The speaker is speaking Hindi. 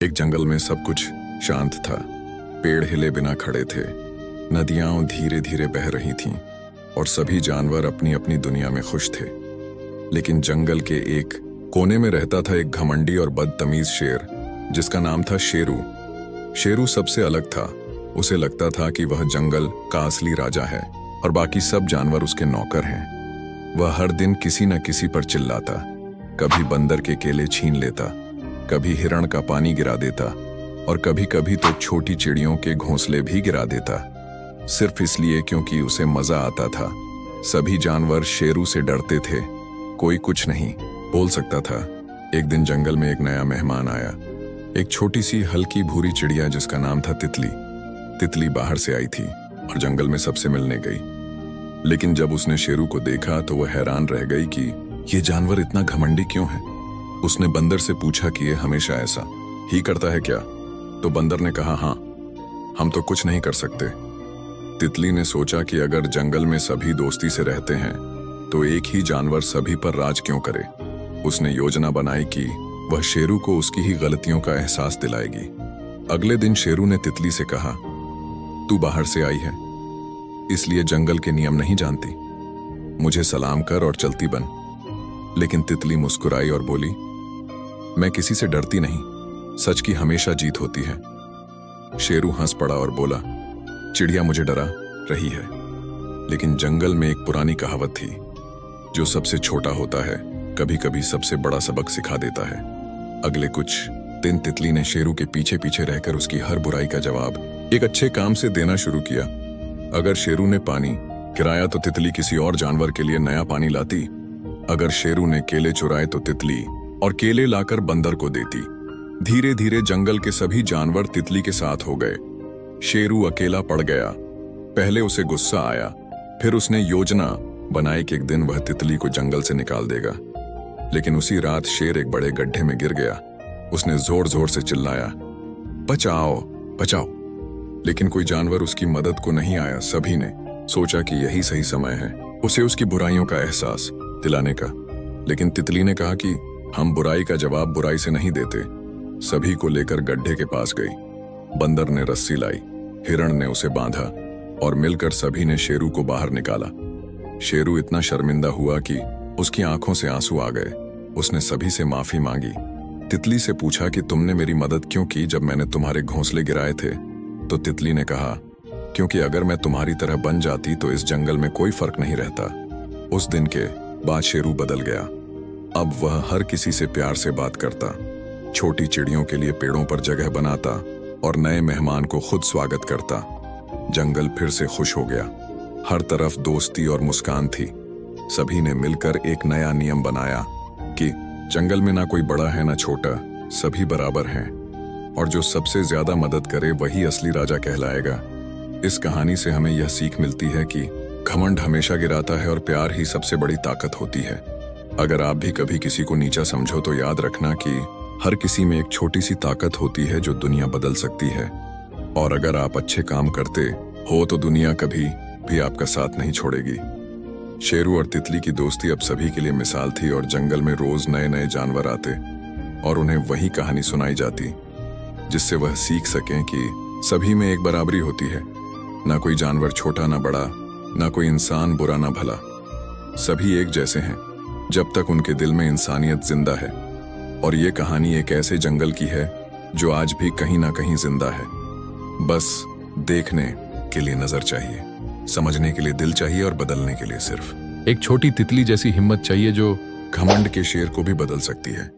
एक जंगल में सब कुछ शांत था। पेड़ हिले बिना खड़े थे, नदियां धीरे धीरे बह रही थीं और सभी जानवर अपनी अपनी दुनिया में खुश थे। लेकिन जंगल के एक कोने में रहता था एक घमंडी और बदतमीज शेर जिसका नाम था शेरू। शेरू सबसे अलग था। उसे लगता था कि वह जंगल का असली राजा है और बाकी सब जानवर उसके नौकर हैं। वह हर दिन किसी न किसी पर चिल्लाता, कभी बंदर के केले छीन लेता, कभी हिरण का पानी गिरा देता और कभी कभी तो छोटी चिड़ियों के घोंसले भी गिरा देता, सिर्फ इसलिए क्योंकि उसे मजा आता था। सभी जानवर शेरू से डरते थे, कोई कुछ नहीं बोल सकता था। एक दिन जंगल में एक नया मेहमान आया, एक छोटी सी हल्की भूरी चिड़िया जिसका नाम था तितली। तितली बाहर से आई थी और जंगल में सबसे मिलने गई। लेकिन जब उसने शेरू को देखा तो वह हैरान रह गई कि ये जानवर इतना घमंडी क्यों है। उसने बंदर से पूछा कि ये हमेशा ऐसा ही करता है क्या? तो बंदर ने कहा, हाँ, हम तो कुछ नहीं कर सकते। तितली ने सोचा कि अगर जंगल में सभी दोस्ती से रहते हैं तो एक ही जानवर सभी पर राज क्यों करे। उसने योजना बनाई कि वह शेरू को उसकी ही गलतियों का एहसास दिलाएगी। अगले दिन शेरू ने तितली से कहा, तू बाहर से आई है इसलिए जंगल के नियम नहीं जानती, मुझे सलाम कर और चलती बन। लेकिन तितली मुस्कुराई और बोली, मैं किसी से डरती नहीं, सच की हमेशा जीत होती है। शेरू हंस पड़ा और बोला, चिड़िया मुझे डरा रही है। लेकिन जंगल में एक पुरानी कहावत थी, जो सबसे छोटा होता है कभी कभी सबसे बड़ा सबक सिखा देता है। अगले कुछ दिन तितली ने शेरू के पीछे पीछे रहकर उसकी हर बुराई का जवाब एक अच्छे काम से देना शुरू किया। अगर शेरू ने पानी गिराया तो तितली किसी और जानवर के लिए नया पानी लाती। अगर शेरू ने केले चुराए तो तितली और केले लाकर बंदर को देती। धीरे धीरे जंगल के सभी जानवर तितली के साथ हो गए। शेरू अकेला पड़ गया। पहले उसे गुस्सा आया, फिर उसने योजना बनाई कि एक दिन वह तितली को जंगल से निकाल देगा। लेकिन उसी रात शेर एक बड़े गड्ढे में गिर गया। उसने जोर जोर से चिल्लाया, बचाओ बचाओ। लेकिन कोई जानवर उसकी मदद को नहीं आया। सभी ने सोचा कि यही सही समय है उसे उसकी बुराइयों का एहसास दिलाने का। लेकिन तितली ने कहा कि हम बुराई का जवाब बुराई से नहीं देते। सभी को लेकर गड्ढे के पास गई। बंदर ने रस्सी लाई, हिरण ने उसे बांधा और मिलकर सभी ने शेरू को बाहर निकाला। शेरू इतना शर्मिंदा हुआ कि उसकी आंखों से आंसू आ गए। उसने सभी से माफी मांगी। तितली से पूछा कि तुमने मेरी मदद क्यों की जब मैंने तुम्हारे घोंसले गिराए थे? तो तितली ने कहा, क्योंकि अगर मैं तुम्हारी तरह बन जाती तो इस जंगल में कोई फर्क नहीं रहता। उस दिन के बाद शेरू बदल गया। अब वह हर किसी से प्यार से बात करता, छोटी चिड़ियों के लिए पेड़ों पर जगह बनाता और नए मेहमान को खुद स्वागत करता। जंगल फिर से खुश हो गया। हर तरफ दोस्ती और मुस्कान थी। सभी ने मिलकर एक नया नियम बनाया कि जंगल में ना कोई बड़ा है ना छोटा, सभी बराबर हैं और जो सबसे ज्यादा मदद करे वही असली राजा कहलाएगा। इस कहानी से हमें यह सीख मिलती है कि घमंड हमेशा गिराता है और प्यार ही सबसे बड़ी ताकत होती है। अगर आप भी कभी किसी को नीचा समझो तो याद रखना कि हर किसी में एक छोटी सी ताकत होती है जो दुनिया बदल सकती है। और अगर आप अच्छे काम करते हो तो दुनिया कभी भी आपका साथ नहीं छोड़ेगी। शेरू और तितली की दोस्ती अब सभी के लिए मिसाल थी और जंगल में रोज नए नए जानवर आते और उन्हें वही कहानी सुनाई जाती, जिससे वह सीख सकें कि सभी में एक बराबरी होती है। ना कोई जानवर छोटा ना बड़ा, ना कोई इंसान बुरा ना भला, सभी एक जैसे हैं जब तक उनके दिल में इंसानियत जिंदा है। और ये कहानी एक ऐसे जंगल की है जो आज भी कहीं ना कहीं जिंदा है। बस देखने के लिए नजर चाहिए, समझने के लिए दिल चाहिए और बदलने के लिए सिर्फ एक छोटी तितली जैसी हिम्मत चाहिए जो घमंड के शेर को भी बदल सकती है।